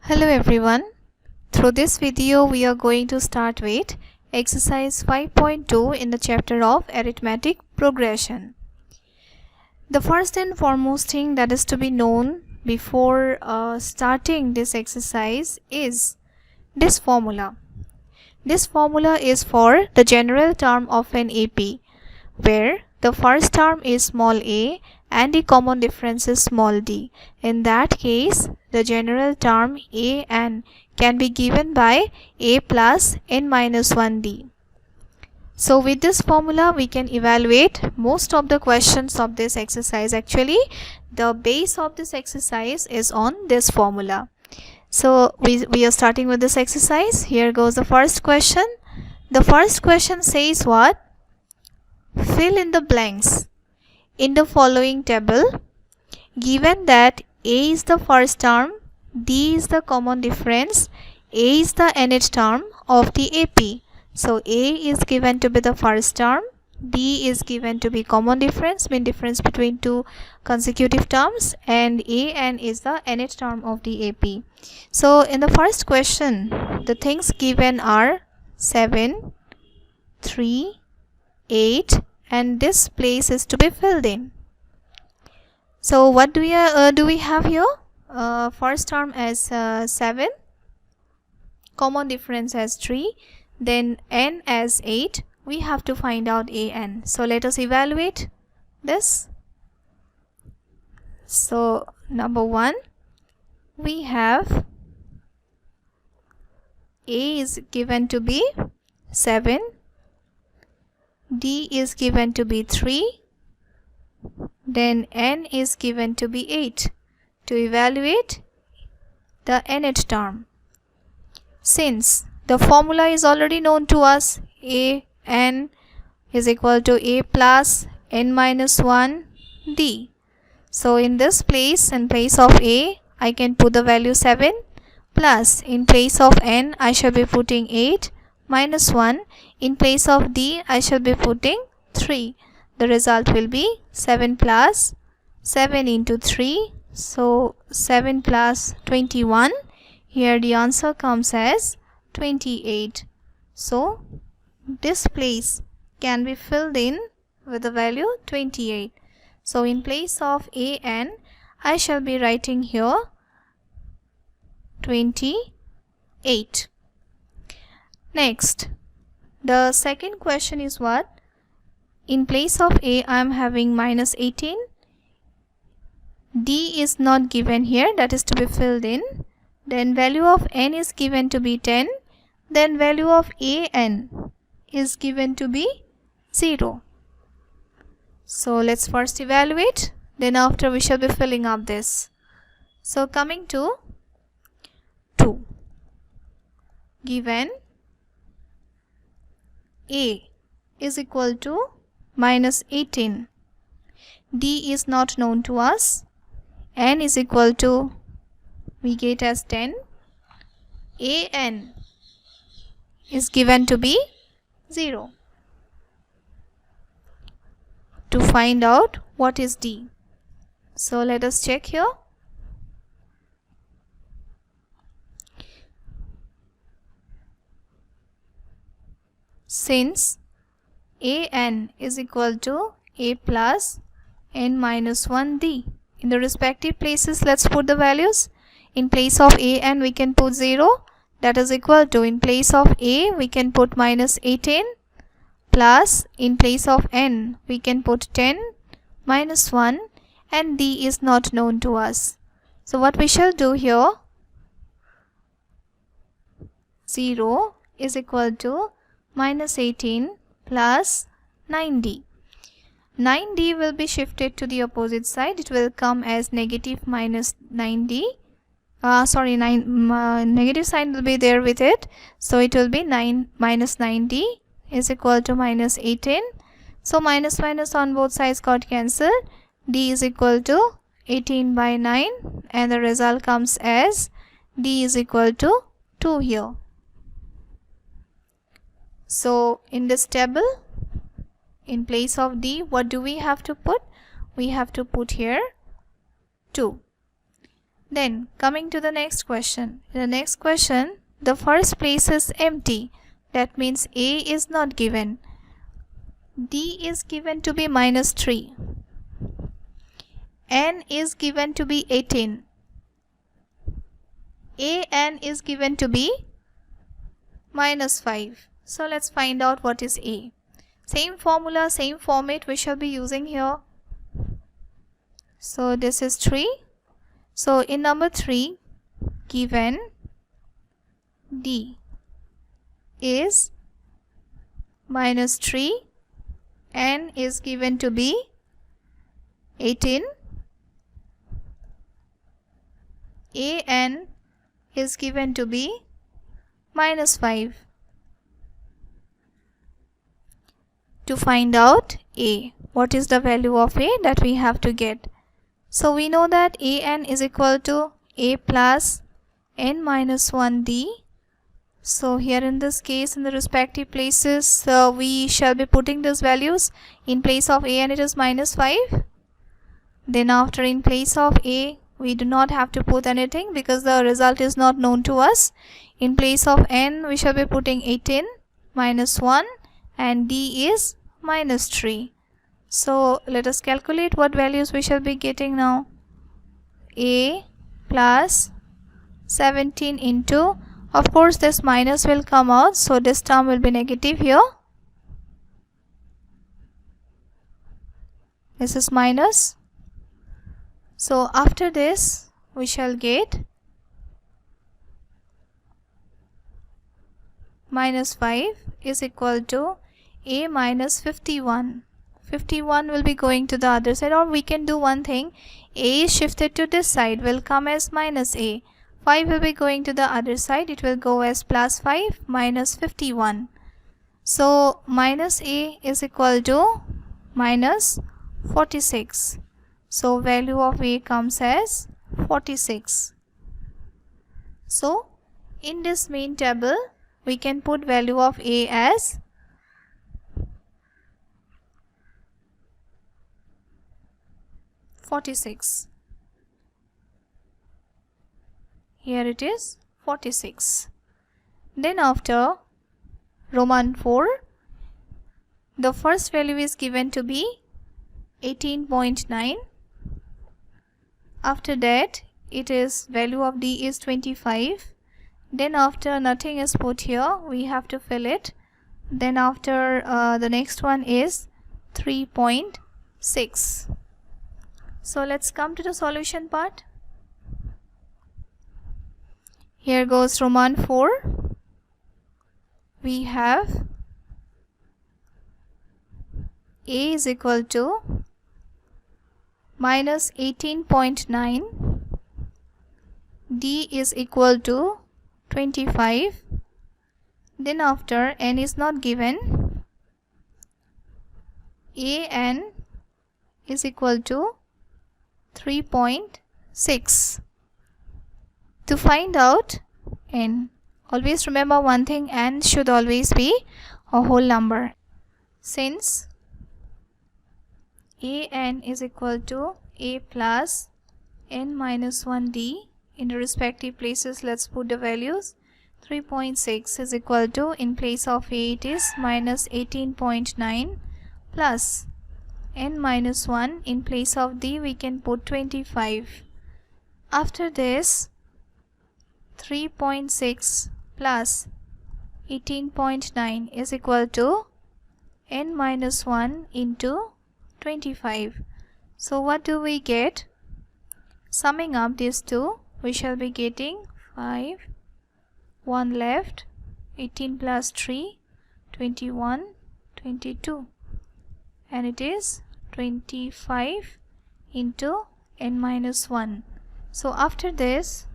Hello everyone. Through this video we are going to start with exercise 5.2 in the chapter of arithmetic progression. The first and foremost thing that is to be known before starting this exercise is this formula. This formula is for the general term of an AP, where the first term is small a and the common difference is small d. In that case, the general term a n can be given by a plus n minus 1d. So with this formula we can evaluate most of the questions of this exercise. Actually, the base of this exercise is on this formula. So we are starting with this exercise. Here goes the first question. The first question says what? Fill in the blanks in the following table, given that a is the first term, d is the common difference, a is the nth term of the AP. So a is given to be the first term, d is given to be common difference, mean difference between two consecutive terms, and an is the nth term of the AP. So in the first question, the things given are 7, 3, 8, and this place is to be filled in. So what do we have here? First term as 7, common difference as 3, then n as 8. We have to find out an. So let us evaluate this. So number 1, we have a is given to be 7, d is given to be 3, then n is given to be 8. To evaluate the nth term, since the formula is already known to us, a n is equal to a plus n minus 1 d. So in this place, in place of a, I can put the value 7, plus in place of n I shall be putting 8, minus 1, in place of d I shall be putting 3. The result will be 7 plus 7 into 3, so 7 plus 21. Here the answer comes as 28. So this place can be filled in with the value 28. So in place of an, I shall be writing here 28. Next, the second question is what? In place of a, I am having minus 18. D is not given here, that is to be filled in. Then value of n is given to be 10. Then value of an is given to be 0. So let's first evaluate. Then after we shall be filling up this. So coming to 2. Given a is equal to minus 18. D is not known to us. N is equal to, we get as 10. An is given to be 0. To find out what is D. So let us check here. Since an is equal to a plus n minus 1 d. In the respective places, let's put the values. In place of an we can put 0, that is equal to, in place of a we can put minus 18, plus in place of n we can put 10 minus 1, and d is not known to us. So what we shall do here, 0 is equal to minus 18 plus 9d. 9d will be shifted to the opposite side. It will come as negative minus 9d. Negative sign will be there with it. So it will be 9 minus 9d is equal to minus 18. So minus minus on both sides got cancelled. D is equal to 18 by 9, and the result comes as d is equal to 2 here. So in this table, in place of d, what do we have to put? We have to put here 2. Then coming to the next question. In the next question, the first place is empty. That means A is not given. D is given to be -3. N is given to be 18. An is given to be -5. So let's find out what is A. Same formula, same format we shall be using here. So this is 3. So in number 3, given D is -3, N is given to be 18, An is given to be -5. To find out A, what is the value of A that we have to get? So we know that An is equal to A plus n minus 1D. So here in this case, in the respective places, we shall be putting these values. In place of An it is -5. Then after, in place of A, we do not have to put anything because the result is not known to us. In place of n, we shall be putting 18 minus 1 and D is -3. So let us calculate what values we shall be getting now. A plus 17 into, of course this minus will come out, so this term will be negative here. This is minus. So after this we shall get -5 is equal to A minus 51. 51 will be going to the other side, or we can do one thing. A is shifted to this side, will come as -A. 5 will be going to the other side, it will go as +5 minus 51. So -A is equal to -46. So value of A comes as 46. So in this main table we can put value of A as 46. Here it is 46. Then after Roman 4, the first value is given to be 18.9. After that it is value of D is 25. Then after nothing is put here, we have to fill it. Then after the next one is 3.6. So let's come to the solution part. Here goes Roman 4. We have A is equal to -18.9, D is equal to 25. Then after n is not given, An is equal to 3.6. To find out n, always remember one thing, n should always be a whole number. Since An is equal to A plus n minus 1D, in the respective places let's put the values. 3.6 is equal to, in place of A it is -18.9 plus n minus 1, in place of D we can put 25. After this 3.6 plus 18.9 is equal to n minus 1 into 25. So what do we get? Summing up these two, we shall be getting 5, 1 left, 18 plus 3, 21, 22, and it is 25 into n minus 1. So after this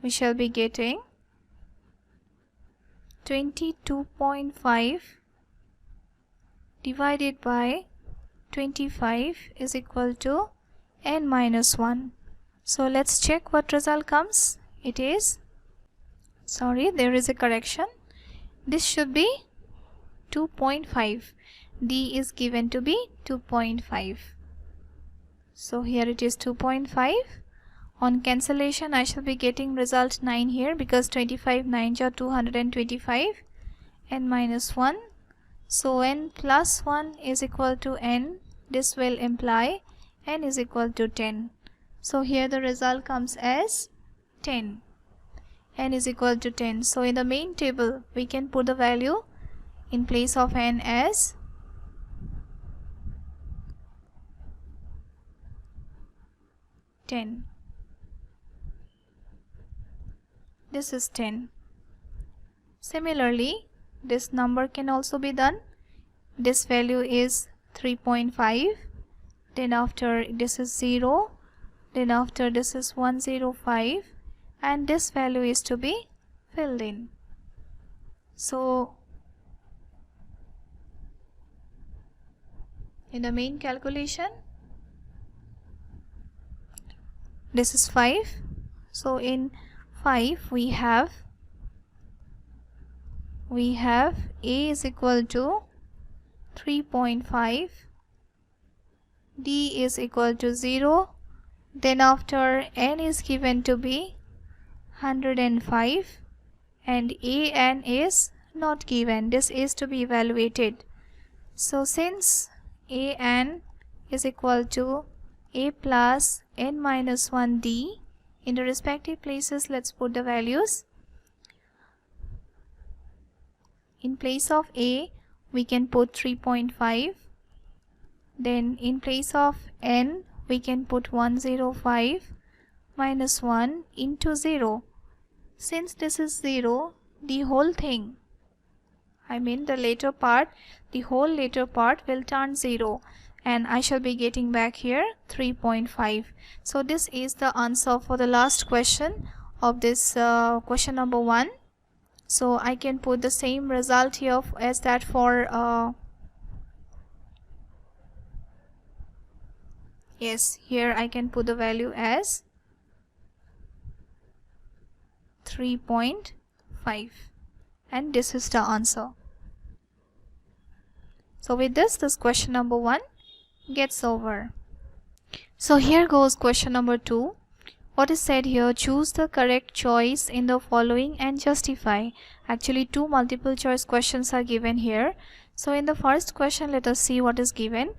we shall be getting 22.5 divided by 25 is equal to n minus 1. So let's check what result comes. It is, sorry, there is a correction. This should be 2.5. D is given to be 2.5. So here it is 2.5. On cancellation I shall be getting result 9 here, because 25 9s are 225, n minus 1. So n plus 1 is equal to n. This will imply n is equal to 10. So here the result comes as 10. N is equal to 10. So in the main table we can put the value in place of n as 10. This is 10. Similarly, this number can also be done. This value is 3.5. Then after this is 0. Then after this is 105. And this value is to be filled in. So in the main calculation, this is 5. So in 5 we have A is equal to 3.5, D is equal to 0, then after n is given to be 105, and an is not given. This is to be evaluated. So since an is equal to a plus n minus 1 d, in the respective places let's put the values. In place of a we can put 3.5, then in place of n we can put 105 minus 1 into 0. Since this is 0, the whole thing, I mean the later part, the whole later part will turn 0, and I shall be getting back here 3.5. So this is the answer for the last question of this question number 1. So I can put the same result here as that for yes, here I can put the value as 3.5, and this is the answer. So with this question number 1 gets over. So here goes question number 2. What is said here? Choose the correct choice in the following and justify. Actually 2 multiple choice questions are given here. So in the first question, let us see what is given.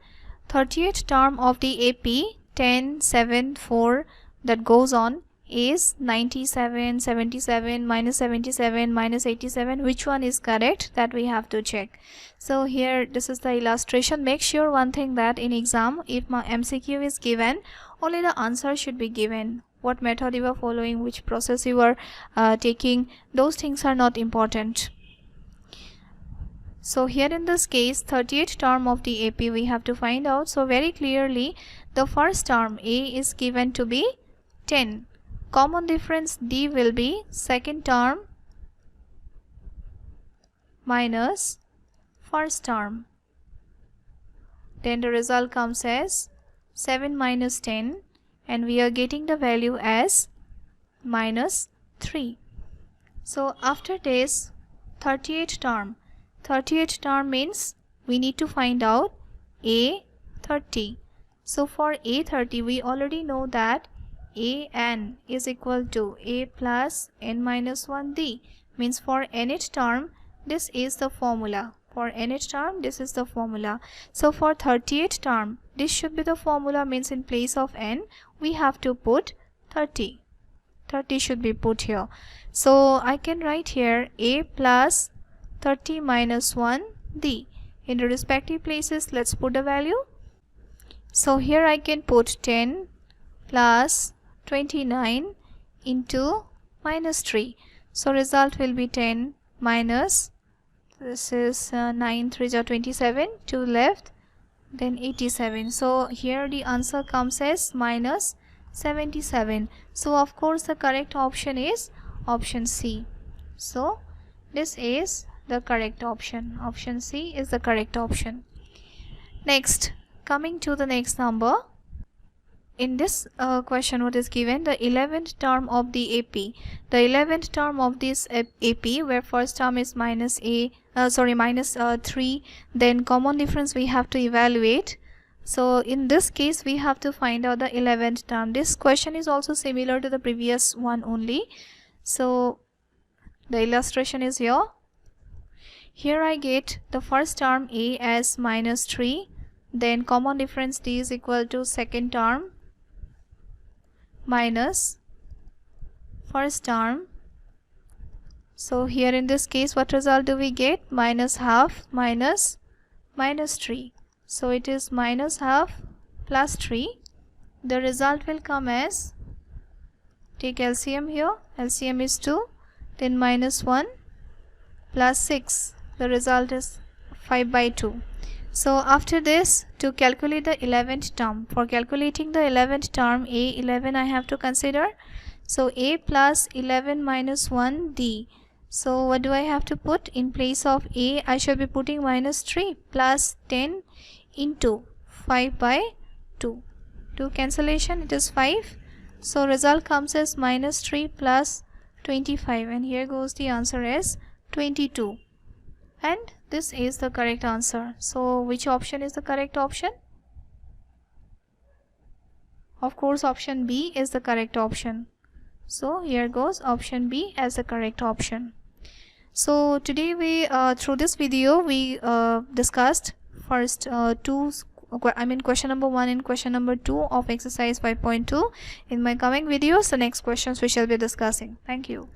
38th term of the AP 10, 7, 4 that goes on is 97, 77, minus 77, minus 87. Which one is correct? That we have to check. So here this is the illustration. Make sure one thing, that in exam if my MCQ is given, only the answer should be given. What method you are following, which process you are taking, those things are not important. So here in this case 38th term of the AP we have to find out. So very clearly the first term A is given to be 10. Common difference D will be second term minus first term. Then the result comes as 7 minus 10, and we are getting the value as minus 3. So after this 38th term. 38th term means we need to find out A30. So for A30 we already know that an is equal to a plus n minus 1 d, means for nth term this is the formula. For nth term this is the formula. So for 38th term this should be the formula, means in place of n we have to put 30. 30 should be put here. So I can write here a plus 30 minus 1 d. In the respective places let's put the value. So here I can put 10 plus 29 into minus 3. So result will be 10 minus, this is 9 3 are 27, 2 left, then 87. So here the answer comes as minus 77. So of course the correct option is option C. So this is the correct option. Option C is the correct option. Next, coming to the next number. in this question what is given, the 11th term of the AP. The 11th term of this AP, where first term is minus 3, then common difference we have to evaluate. So in this case we have to find out the 11th term. This question is also similar to the previous one only. So the illustration is here. Here I get the first term A as minus 3, then common difference D is equal to second term minus first term. So here in this case what result do we get? Minus half minus minus 3. So it is minus half plus 3. The result will come as, take LCM here, LCM is 2, then minus 1 plus 6. The result is 5 by 2. So after this, to calculate the 11th term, for calculating the 11th term, A11 I have to consider. So A plus 11 minus 1 D. So what do I have to put? In place of A, I shall be putting minus 3 plus 10 into 5 by 2. 2 cancellation, it is 5. So result comes as minus 3 plus 25, and here goes the answer as 22. And this is the correct answer. So which option is the correct option? Of course option B is the correct option. So here goes option B as the correct option. So today we through this video we discussed first question number 1 and question number 2 of exercise 5.2. In my coming videos, the next questions we shall be discussing. Thank you.